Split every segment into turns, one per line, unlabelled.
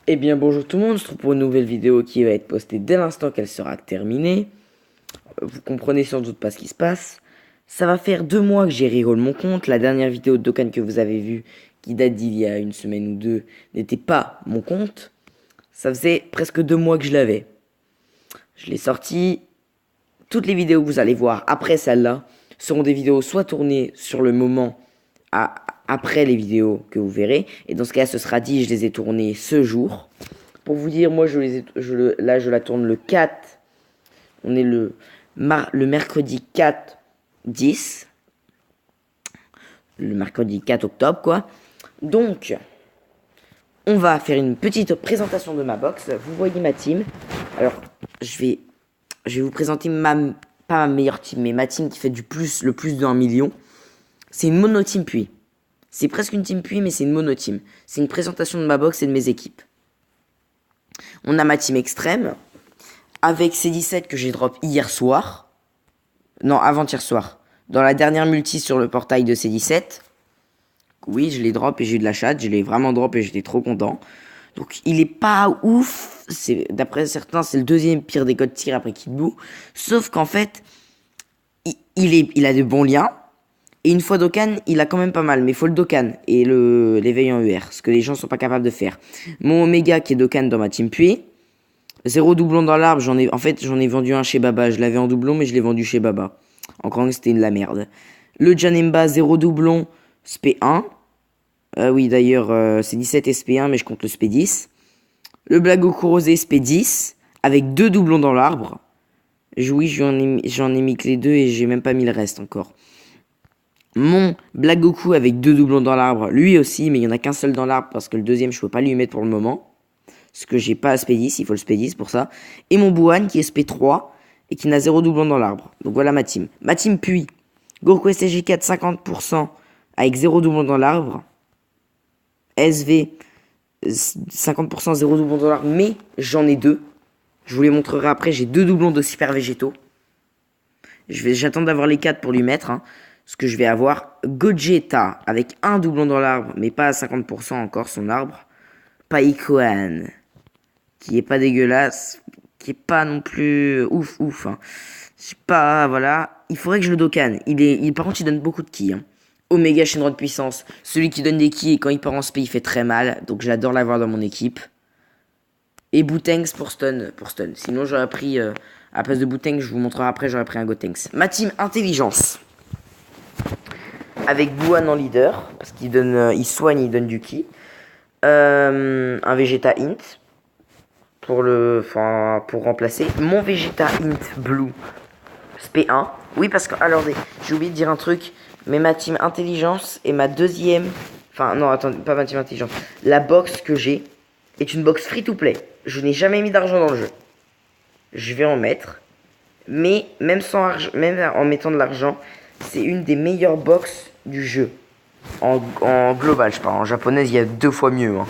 Eh bien bonjour tout le monde, on se retrouve pour une nouvelle vidéo qui va être postée dès l'instant qu'elle sera terminée. Vous comprenez sans doute pas ce qui se passe. Ça va faire 2 mois que j'ai reroll mon compte. La dernière vidéo de Dokkan que vous avez vue, qui date d'il y a une semaine ou deux, n'était pas mon compte. Ça faisait presque 2 mois que je l'avais. Je l'ai sorti. Toutes les vidéos que vous allez voir après celle-là seront des vidéos soit tournées sur le moment après les vidéos que vous verrez. Et dans ce cas, ce sera dit, je les ai tournées ce jour. Pour vous dire, moi, là, je la tourne le 4. On est le mercredi 4/10. Le mercredi 4 octobre, quoi. Donc, on va faire une petite présentation de ma box. Vous voyez ma team. Alors, je vais vous présenter pas ma meilleure team, mais ma team qui fait le plus de 1 million. C'est une mono-team puis. C'est presque une team puis, mais c'est une mono-team. C'est une présentation de ma box et de mes équipes. On a ma team extrême, avec C17 que j'ai drop hier soir. Non, avant-hier soir. Dans la dernière multi sur le portail de C17. Oui, je l'ai drop et j'ai eu de la chatte. Je l'ai vraiment drop et j'étais trop content. Donc, il est pas ouf. D'après certains, c'est le deuxième pire des codes tir après Kid Buu. Sauf qu'en fait, il a de bons liens. Et une fois Dokkan, il a quand même pas mal. Mais il faut le Dokkan et l'éveil en UR. Ce que les gens sont pas capables de faire. Mon Omega qui est Dokkan dans ma team puis. 0 doublon dans l'arbre. J'en ai vendu un chez Baba. Je l'avais en doublon, mais je l'ai vendu chez Baba. En croyant que c'était de la merde. Le Janemba 0 doublon SP1. Oui, d'ailleurs, c'est 17 SP1, mais je compte le SP10. Le Blagoku Rosé SP10. Avec 2 doublons dans l'arbre. Oui, j'en ai mis que les deux et j'ai même pas mis le reste encore. Mon Black Goku avec 2 doublons dans l'arbre, lui aussi, mais il n'y en a qu'un seul dans l'arbre parce que le deuxième, je peux pas lui mettre pour le moment. Parce que j'ai pas SP10, il faut le SP10 pour ça. Et mon Buan qui est SP3 et qui n'a 0 doublon dans l'arbre. Donc voilà ma team. Ma team puis, Goku SSJ4 50% avec 0 doublon dans l'arbre. SV 50% 0 doublon dans l'arbre, mais j'en ai 2. Je vous les montrerai après, j'ai 2 doublons de super végétaux. J'attends d'avoir les 4 pour lui mettre, hein. Ce que je vais avoir Gogeta avec un doublon dans l'arbre, mais pas à 50% encore son arbre. Paikoan, qui est pas dégueulasse, qui est pas non plus ouf, hein. Je sais pas, voilà. Il faudrait que je le Dokkan. Par contre, il donne beaucoup de ki, hein. Omega Shenron de puissance, celui qui donne des ki et quand il part en spé, il fait très mal. Donc j'adore l'avoir dans mon équipe. Et Boutengs pour stun. Sinon, j'aurais pris, à la place de Boutengs, je vous montrerai après, j'aurais pris un Gotenks. Ma team intelligence. Avec Buan en leader, parce qu'il il soigne, il donne du ki. Un Vegeta Int pour remplacer. Mon Vegeta Int Blue SP1. Oui, parce que, alors, j'ai oublié de dire un truc, mais ma team intelligence est ma deuxième. Enfin, non, attendez, pas ma team intelligence. La box que j'ai est une box free to play. Je n'ai jamais mis d'argent dans le jeu. Je vais en mettre. Mais même en mettant de l'argent, c'est une des meilleures box du jeu. En global, je parle. En japonaise, il y a 2 fois mieux, hein.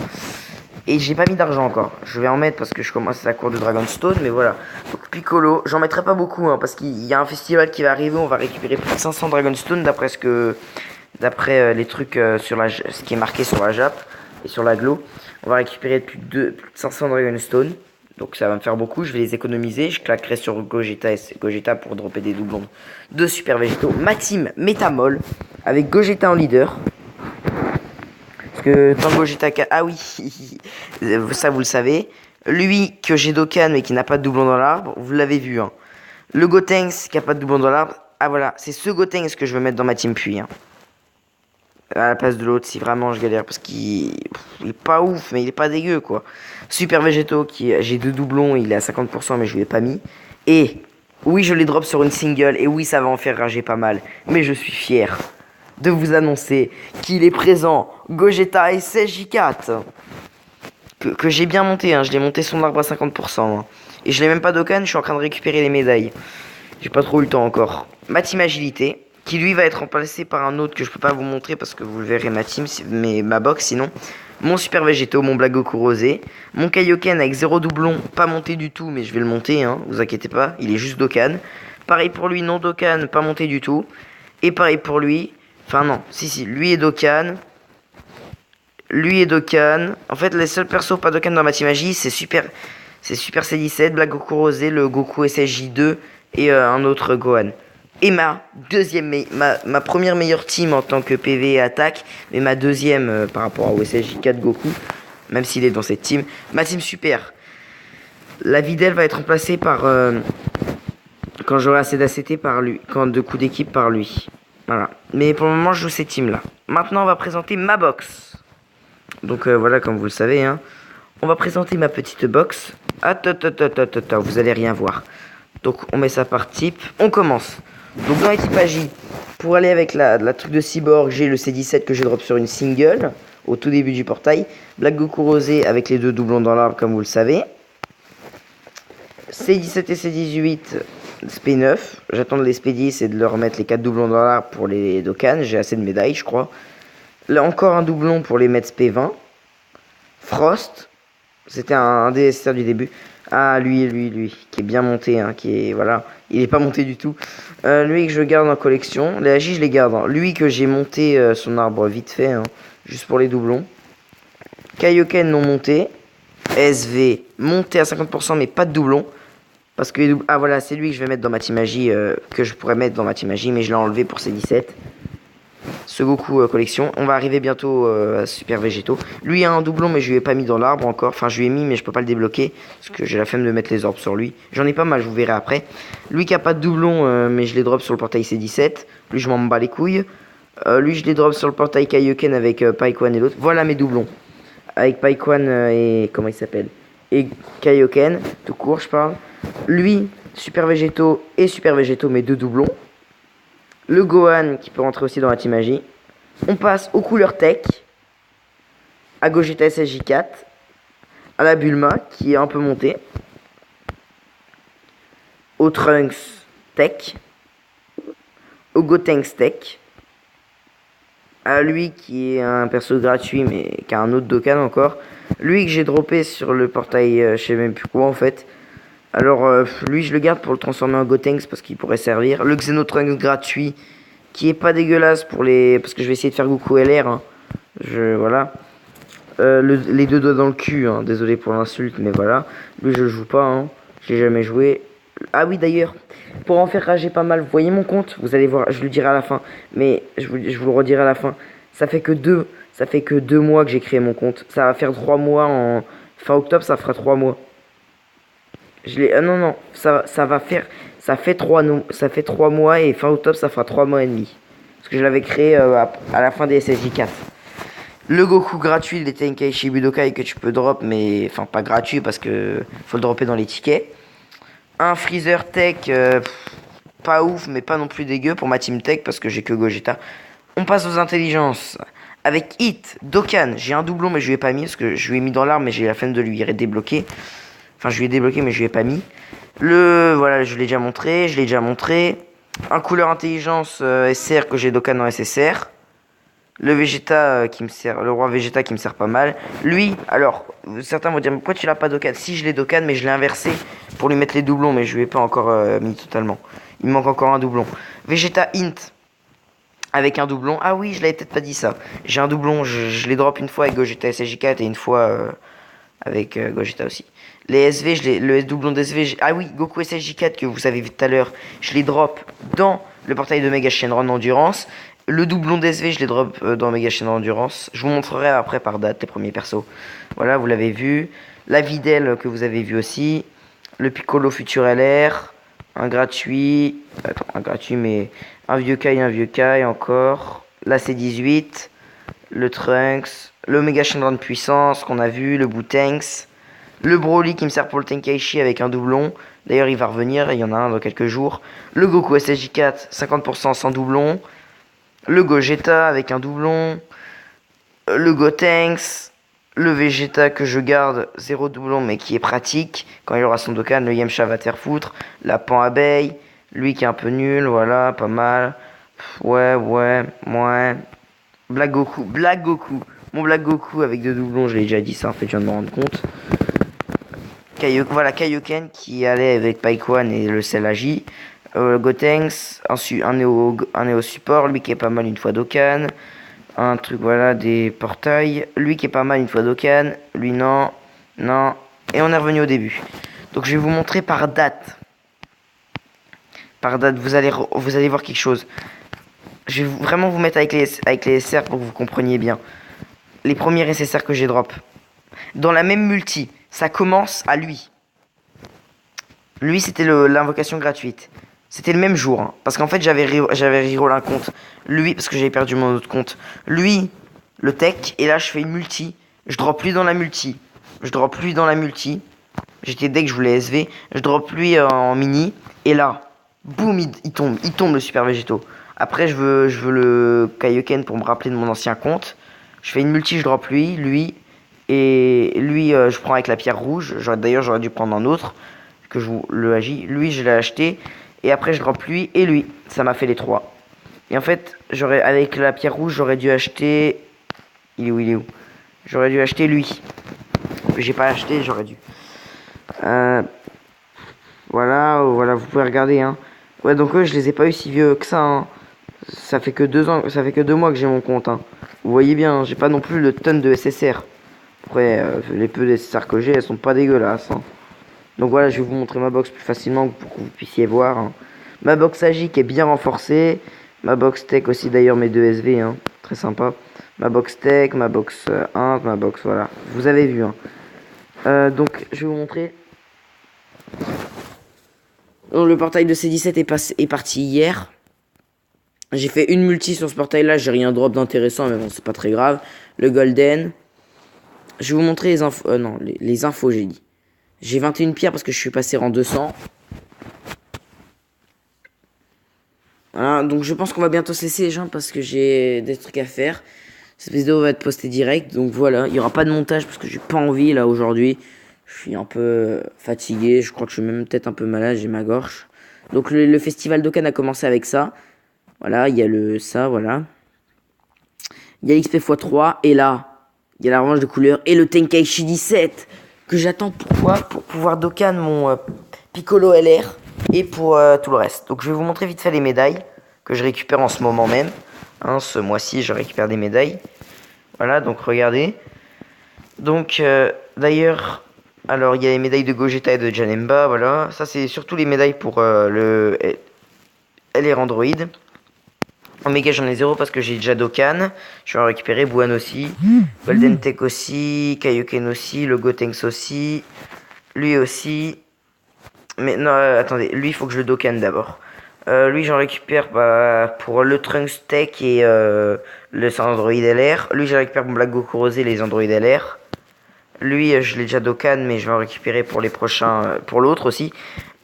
Et j'ai pas mis d'argent encore. Je vais en mettre parce que je commence la cour de Dragonstone. Mais voilà. Donc Piccolo, j'en mettrai pas beaucoup, hein, parce qu'il y a un festival qui va arriver. On va récupérer plus de 500 Dragonstone d'après les trucs sur ce qui est marqué sur la Jap et sur la Glo. On va récupérer plus de 500 Dragonstone. Donc ça va me faire beaucoup, je vais les économiser. Je claquerai sur Gogeta pour dropper des doublons de super végétaux. Ma team Métamol avec Gogeta en leader. Parce que dans Gogeta... Ah oui, ça vous le savez. Lui que j'ai Dokkan mais qui n'a pas de doublon dans l'arbre, vous l'avez vu, hein. Le Gotenks qui n'a pas de doublon dans l'arbre. Ah voilà, c'est ce Gotenks que je veux mettre dans ma team puis, hein. À la place de l'autre si vraiment je galère parce qu'il est pas ouf mais il est pas dégueu quoi. Super végétaux j'ai 2 doublons, il est à 50% mais je lui ai pas mis. Et oui je les drop sur une single et oui ça va en faire rager pas mal. Mais je suis fier de vous annoncer qu'il est présent Gogeta SSJ4 que j'ai bien monté, hein. Je l'ai monté son arbre à 50%, hein. Et je l'ai même pas Dokkan, je suis en train de récupérer les médailles. J'ai pas trop eu le temps encore. Ma team agilité qui lui va être remplacé par un autre que je peux pas vous montrer parce que vous le verrez ma team, mais ma box sinon. Mon super végétaux, mon Black Goku Rosé, mon Kaioken avec 0 doublon, pas monté du tout, mais je vais le monter, hein, vous inquiétez pas, il est juste Dokkan. Pareil pour lui, non Dokkan, pas monté du tout. Et pareil pour lui, enfin non, si, lui est Dokkan. Lui et Dokkan. En fait, les seuls persos pas Dokkan dans ma team magie, c'est Super C17, Black Goku Rosé, le Goku SSJ2 et un autre Gohan. Et ma première meilleure team en tant que PV et attaque, mais ma deuxième par rapport au SSJ4 Goku, même s'il est dans cette team. Ma team super. La Videl va être remplacée par quand j'aurai assez d'ACT par lui, quand de coups d'équipe par lui. Voilà. Mais pour le moment, je joue cette team là. Maintenant, on va présenter ma box. Donc voilà, comme vous le savez, hein, on va présenter ma petite box. Attends, vous allez rien voir. Donc on met ça par type. On commence. Donc dans l'équipage J, pour aller avec la truc de Cyborg, j'ai le C17 que je drop sur une single au tout début du portail. Black Goku Rosé avec les deux doublons dans l'arbre, comme vous le savez. C17 et C18, SP9. J'attends de les SP10 et de leur mettre les 4 doublons dans l'arbre pour les Dokkan. J'ai assez de médailles, je crois. Là encore un doublon pour les mettre SP20. Frost. C'était un DSR du début. Ah, lui, qui est bien monté, hein, qui est, voilà, il est pas monté du tout. Lui que je garde en collection. Les AJ, je les garde. Hein. Lui que j'ai monté son arbre vite fait, hein, juste pour les doublons. Kaioken non monté. SV monté à 50%, mais pas de doublons. Parce que, ah voilà, c'est lui que je vais mettre dans ma team magie, que je pourrais mettre dans ma team magie, mais je l'ai enlevé pour ces 17. Ce Goku collection. On va arriver bientôt à Super Végétaux. Lui a un doublon, mais je lui ai pas mis dans l'arbre encore. Enfin, je lui ai mis, mais je peux pas le débloquer. Parce que j'ai la flemme de mettre les orbes sur lui. J'en ai pas mal, je vous verrai après. Lui qui a pas de doublon, mais je les drop sur le portail C17. Lui, je m'en bats les couilles. Lui, je les drop sur le portail Kaioken avec Paikwan et l'autre. Voilà mes doublons. Avec Paikwan et... comment il s'appelle? Et Kaioken, tout court, je parle. Lui, Super Végétaux et Super Végétaux, mes deux doublons. Le Gohan qui peut rentrer aussi dans la team magie. On passe aux couleurs tech. À Gogeta SSJ4. À la Bulma qui est un peu montée. Au Trunks tech. Au Gotenks tech. À lui qui est un perso gratuit mais qui a un autre Dokkan encore. Lui que j'ai droppé sur le portail, je sais même plus quoi en fait. Alors lui je le garde pour le transformer en Gotenks parce qu'il pourrait servir. Le Xenotrunks gratuit qui est pas dégueulasse pour les... parce que je vais essayer de faire Goku LR. Hein. Voilà. Les deux doigts dans le cul. Hein. Désolé pour l'insulte mais voilà. Lui je le joue pas. Hein. Je l'ai jamais joué. Ah oui d'ailleurs. Pour en faire rager pas mal. Vous voyez mon compte. Vous allez voir. Je le dirai à la fin. Mais je vous le redirai à la fin. Ça fait que 2 mois que j'ai créé mon compte. Ça va faire 3 mois en... fin octobre ça fera 3 mois. Je l'ai... Ah non, ça va faire... Ça fait 3 mois et fin octobre ça fera 3 mois et demi. Parce que je l'avais créé à la fin des SSJ4. Le Goku gratuit, le Tenkaichi Budokai que tu peux drop, mais... Enfin pas gratuit parce que faut le dropper dans les tickets. Un Freezer Tech, pas ouf mais pas non plus dégueu pour ma team Tech parce que j'ai que Gogeta. On passe aux intelligences. Avec Hit, Dokkan, j'ai un doublon mais je lui ai pas mis parce que je lui ai mis dans l'arbre mais j'ai la flemme de lui débloquer. Enfin, je lui ai débloqué, mais je lui ai pas mis. Voilà, je l'ai déjà montré. Un couleur intelligence SR que j'ai Dokkan en SSR. Le Vegeta qui me sert, le roi Vegeta qui me sert pas mal. Lui, alors, certains vont dire, mais pourquoi tu l'as pas Dokkan? Si, je l'ai Dokkan, mais je l'ai inversé pour lui mettre les doublons, mais je lui ai pas encore mis totalement. Il me manque encore un doublon. Vegeta Int avec un doublon. Ah oui, je l'avais peut-être pas dit ça. J'ai un doublon, je l'ai drop une fois avec Gogeta SSJ4 et une fois avec Gogeta aussi. Les SV, le doublon d'SV, ah oui, Goku SSJ4 que vous avez vu tout à l'heure, je les drop dans le portail de Mega Shenron Endurance. Le doublon d'SV, je les drop dans Mega Shenron Endurance. Je vous montrerai après par date les premiers persos. Voilà, vous l'avez vu. La Videl que vous avez vu aussi. Le Piccolo Futur LR. Un gratuit. Attends, un gratuit, mais un vieux Kai encore. La C18. Le Trunks. Le Mega Shenron Puissance qu'on a vu. Le Bootanks. Le Broly qui me sert pour le Tenkaichi avec un doublon. D'ailleurs, il va revenir, il y en a un dans quelques jours. Le Goku SSJ4, 50% sans doublon. Le Gogeta avec un doublon. Le Gotenks. Le Vegeta que je garde, 0 doublon, mais qui est pratique. Quand il aura son Dokkan, le Yamcha va terre foutre. La Pan Abeille. Lui qui est un peu nul, voilà, pas mal. Ouais. Black Goku. Mon Black Goku avec 2 doublons, je l'ai déjà dit ça, en fait, je viens de me rendre compte. Voilà, Kaioken qui allait avec Paikwan et le Cell Agi. Gotenks, un Néo support, lui qui est pas mal une fois Dokkan. un truc, voilà, des portails. Lui qui est pas mal une fois Dokkan. Lui non, non. Et on est revenu au début. Donc je vais vous montrer par date. Par date, vous allez voir quelque chose. Je vais vraiment vous mettre avec les SR pour que vous compreniez bien. Les premiers SSR que j'ai drop. Dans la même multi, ça commence à lui. Lui, c'était l'invocation gratuite. C'était le même jour. Hein, parce qu'en fait, j'avais reroll un compte. Lui, parce que j'avais perdu mon autre compte. Lui, le tech. Et là, je fais une multi. Je drop lui dans la multi. Je drop lui dans la multi. J'étais deck, je voulais SV. Je drop lui en mini. Et là, boum, il tombe. Il tombe le super végétaux. Après, je veux le Kaioken pour me rappeler de mon ancien compte. Je fais une multi, je drop lui. Et lui, je prends avec la pierre rouge. D'ailleurs, j'aurais dû prendre un autre. Que je vous le agis. Lui, je l'ai acheté. Et après, je drop lui et lui. Ça m'a fait les trois. Et en fait, avec la pierre rouge, j'aurais dû acheter. Il est où? J'aurais dû acheter lui. J'ai pas acheté, j'aurais dû. Voilà, vous pouvez regarder. Hein. Ouais, donc eux, je les ai pas eu si vieux que ça. Hein. Ça fait que 2 ans, ça fait que 2 mois que j'ai mon compte. Hein. Vous voyez bien, hein, j'ai pas non plus le tonne de SSR. Après, les peu de SSR que j'ai, elles sont pas dégueulasses. Hein. Donc voilà, je vais vous montrer ma box plus facilement pour que vous puissiez voir. Hein. Ma box Agic est bien renforcée. Ma box Tech aussi, d'ailleurs, mes 2 SV. Hein. Très sympa. Ma box Tech, ma box 1, ma box, voilà. Vous avez vu. Hein. Donc, je vais vous montrer. Donc, le portail de C17 est parti hier. J'ai fait une multi sur ce portail-là. J'ai rien drop d'intéressant, mais bon, c'est pas très grave. Le Golden. Je vais vous montrer les infos. Non, les infos, j'ai dit. J'ai 21 pierres parce que je suis passé en 200. Voilà, donc je pense qu'on va bientôt se laisser les gens parce que j'ai des trucs à faire. Cette vidéo va être postée direct, donc voilà, il n'y aura pas de montage parce que j'ai pas envie là aujourd'hui. Je suis un peu fatigué, je crois que je suis même peut-être un peu malade, j'ai ma gorge. Donc le festival Dokkan a commencé avec ça. Voilà, il y a ça, voilà. Il y a l'XP x3 et là, il y a la revanche de couleur et le Tenkaichi 17 que j'attends pourquoi pour pouvoir Dokkan mon Piccolo LR. Et pour tout le reste. Donc je vais vous montrer vite fait les médailles que je récupère en ce moment même. Hein, ce mois-ci, je récupère des médailles. Voilà, donc regardez. Donc d'ailleurs, alors il y a les médailles de Gogeta et de Janemba. Voilà, ça c'est surtout les médailles pour le LR Android. Omega, j'en ai 0 parce que j'ai déjà Dokkan. Je vais en récupérer. Buan aussi. Golden Tech aussi. Kaioken aussi. Le Gotenks aussi. Lui aussi. Mais non, attendez, lui il faut que je le Dokkan d'abord. Lui j'en récupère pour le Trunks Tech et le Android LR. Lui je récupère mon Black Goku Rosé les Android LR. Lui je l'ai déjà Dokkan mais je vais en récupérer pour les prochains, pour l'autre aussi.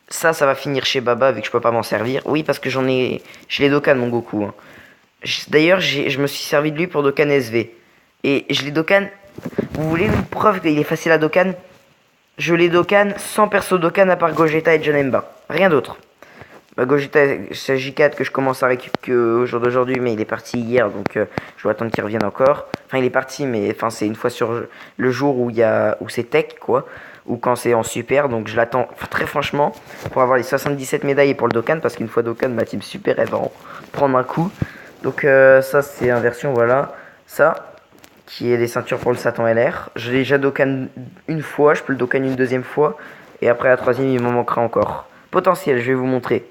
Ça va finir chez Baba vu que je peux pas m'en servir. Oui parce que je l'ai Dokkan mon Goku. Hein. D'ailleurs je me suis servi de lui pour Dokkan SV. Et je l'ai Dokkan. Vous voulez une preuve qu'il est facile à Dokkan? Je l'ai Dokkan sans perso Dokkan à part Gogeta et Janemba. Rien d'autre. Bah, Gogeta, c'est J4 que je commence à récupérer au jour d'aujourd'hui, mais il est parti hier, donc je dois attendre qu'il revienne encore. Enfin, il est parti, mais enfin, c'est une fois sur le jour où c'est tech, quoi. Ou quand c'est en super, donc je l'attends très franchement pour avoir les 77 médailles et pour le Dokkan, parce qu'une fois Dokkan, ma team super, elle va en prendre un coup. Donc ça, c'est en version, voilà. Ça. Qui est des ceintures pour le Satan LR. Je l'ai déjà Dokkan une fois, je peux le Dokkan une deuxième fois. Et après la troisième, il m'en manquera encore. Potentiel, je vais vous montrer.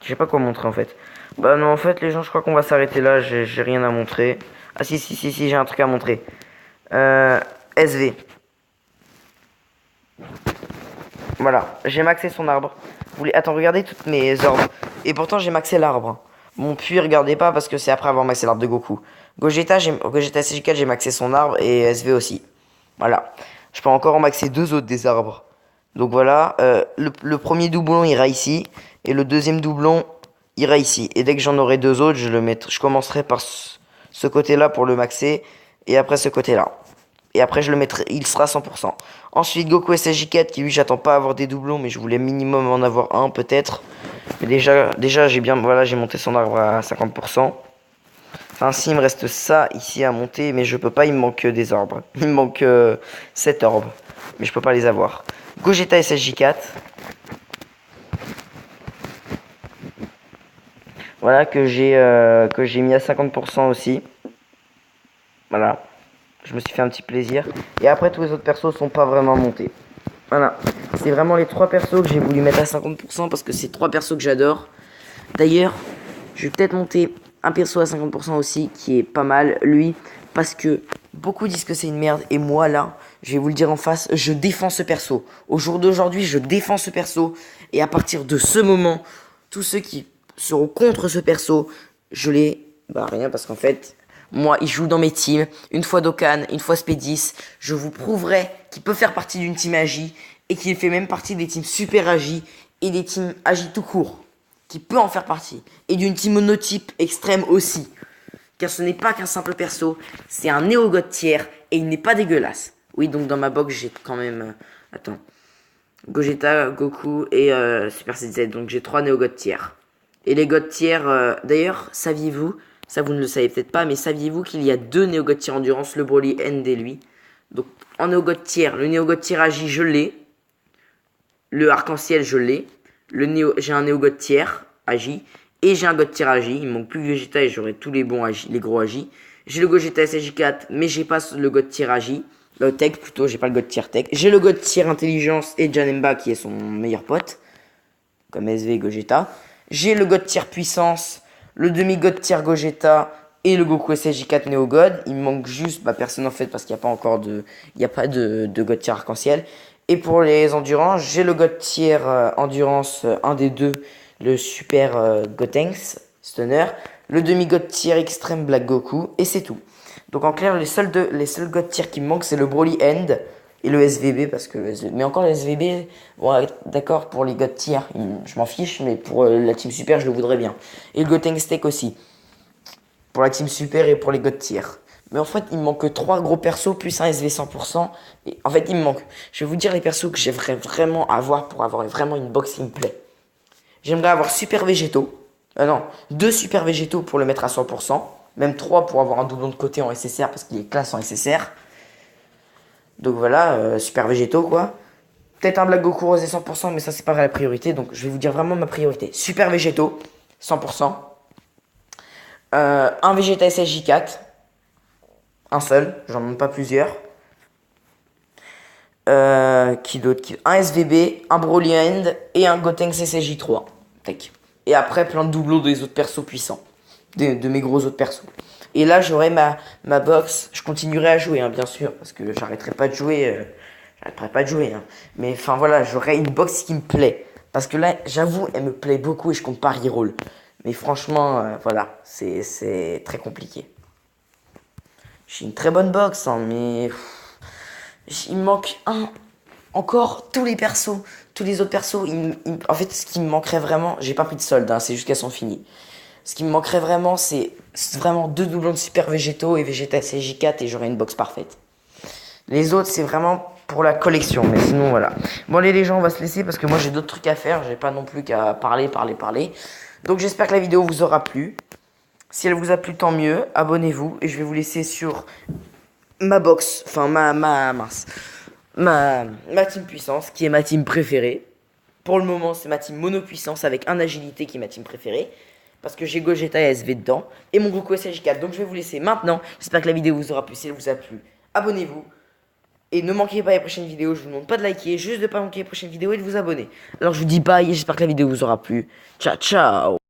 Je sais pas quoi montrer en fait. Bah non, en fait, les gens, je crois qu'on va s'arrêter là. J'ai rien à montrer. Ah si, j'ai un truc à montrer. SV. Voilà, j'ai maxé son arbre. Attends, regardez toutes mes orbes. Et pourtant, j'ai maxé l'arbre. Bon, puis regardez pas parce que c'est après avoir maxé l'arbre de Goku. Gogeta CG4, j'ai maxé son arbre et SV aussi. Voilà. Je peux encore en maxer 2 autres des arbres. Donc voilà, le premier doublon ira ici et le deuxième doublon ira ici. Et dès que j'en aurai 2 autres, je commencerai par ce côté-là pour le maxer et après ce côté-là. Et après je le mettrai, il sera 100%. Ensuite Goku SSJ4 qui lui j'attends pas avoir des doublons mais je voulais minimum en avoir un peut-être. Mais déjà j'ai monté son arbre à 50%. Enfin si il me reste ça ici à monter mais je peux pas, il me manque des arbres. Il me manque 7 orbes. Mais je peux pas les avoir. Gogeta SSJ4. Voilà, que j'ai mis à 50% aussi. Voilà. Je me suis fait un petit plaisir. Et après, tous les autres persos sont pas vraiment montés. Voilà. C'est vraiment les 3 persos que j'ai voulu mettre à 50% parce que c'est 3 persos que j'adore. D'ailleurs, je vais peut-être monter un perso à 50% aussi qui est pas mal, lui. Parce que beaucoup disent que c'est une merde. Et moi, là, je vais vous le dire en face, je défends ce perso. Au jour d'aujourd'hui, je défends ce perso. Et à partir de ce moment, tous ceux qui seront contre ce perso, je les... Bah rien, parce qu'en fait... Moi, il joue dans mes teams, une fois Dokkan, une fois Spédis. Je vous prouverai qu'il peut faire partie d'une team Agi et qu'il fait même partie des teams Super Agi et des teams Agi tout court. Qu'il peut en faire partie. Et d'une team monotype extrême aussi. Car ce n'est pas qu'un simple perso, c'est un néo-god tiers et il n'est pas dégueulasse. Oui, donc dans ma box, j'ai quand même... attends. Gogeta, Goku et Super CZ. Donc j'ai 3 néo-god tiers. Et les god tiers, d'ailleurs, saviez-vous... Ça, vous ne le savez peut-être pas, mais saviez-vous qu'il y a 2 néo-god tiers endurance, le Broly End et lui. Donc, en néo-god tiers, le néo-god tiers Agi, je l'ai. Le arc-en-ciel, je l'ai. J'ai un néo-god tiers Agi. Et j'ai un god tiers Agi. Il me manque plus que Vegeta et j'aurai tous les bons Agi, les gros Agi. J'ai le Gogeta SJ4, mais j'ai pas le god tiers Agi. Le Tech plutôt, j'ai pas le god tiers Tech. J'ai le god tiers Intelligence et Janemba qui est son meilleur pote. Comme SV et Gogeta. J'ai le god tiers Puissance, le demi-god tier Gogeta et le Goku SSJ4 Neo God. Il me manque juste, personne en fait parce qu'il n'y a pas encore de, il n'y a pas de god tier arc-en-ciel. Et pour les endurance, j'ai le god tier endurance, un des deux, le super Gotenks Stunner, le demi-god tier extrême Black Goku et c'est tout. Donc en clair, les seuls god tier qui me manquent, c'est le Broly End et le SVB parce que mais encore le SVB, ouais, d'accord pour les god tier, je m'en fiche, mais pour la team super, je le voudrais bien. Et le Gotenks Steak aussi. Pour la team super et pour les god tier. Mais en fait, il me manque 3 gros persos plus un SV 100%. Et en fait, il me manque. Je vais vous dire les persos que j'aimerais vraiment avoir pour avoir vraiment une box qui me plaît. J'aimerais avoir super végétaux. Non, 2 super végétaux pour le mettre à 100%. Même 3 pour avoir un doublon de côté en SSR parce qu'il est classe en SSR. Donc voilà, super végétaux quoi. Peut-être un Black Goku rosé 100%, mais ça c'est pas la priorité. Donc je vais vous dire vraiment ma priorité. Super végétaux, 100%. Un Vegeta SSJ4. Un seul, j'en monte pas plusieurs. Qui d'autre Un SVB, un Broly End et un Gotenks SSJ3. Tac. Et après plein de doublons des autres persos puissants. De mes gros autres persos. Et là j'aurai ma box. Je continuerai à jouer, hein, bien sûr, parce que j'arrêterai pas de jouer. J'arrêterai pas de jouer. Hein. Mais enfin voilà, j'aurai une box qui me plaît. Parce que là, j'avoue, elle me plaît beaucoup et je compte pas reroll. Mais franchement, voilà, c'est très compliqué. J'ai une très bonne box, hein, mais il me manque encore tous les persos, tous les autres persos. En fait, ce qui me manquerait vraiment, j'ai pas pris de solde, hein, c'est juste qu'elles sont finies. Ce qui me manquerait vraiment, c'est vraiment 2 doublons de super végétaux et Vegeta CJ4 et j'aurais une box parfaite. Les autres, c'est vraiment pour la collection, mais sinon voilà. Bon allez les gens, on va se laisser parce que moi j'ai d'autres trucs à faire, j'ai pas non plus qu'à parler. Donc j'espère que la vidéo vous aura plu. Si elle vous a plu, tant mieux, abonnez-vous et je vais vous laisser sur ma box, enfin ma team puissance, qui est ma team préférée. Pour le moment, c'est ma team mono-puissance avec un agilité qui est ma team préférée. Parce que j'ai Gogeta et SV dedans. Et mon Goku SH4. Donc je vais vous laisser maintenant. J'espère que la vidéo vous aura plu. Si elle vous a plu, abonnez-vous. Et ne manquez pas les prochaines vidéos. Je vous demande pas de liker, juste de pas manquer les prochaines vidéos et de vous abonner. Alors je vous dis bye et j'espère que la vidéo vous aura plu. Ciao, ciao.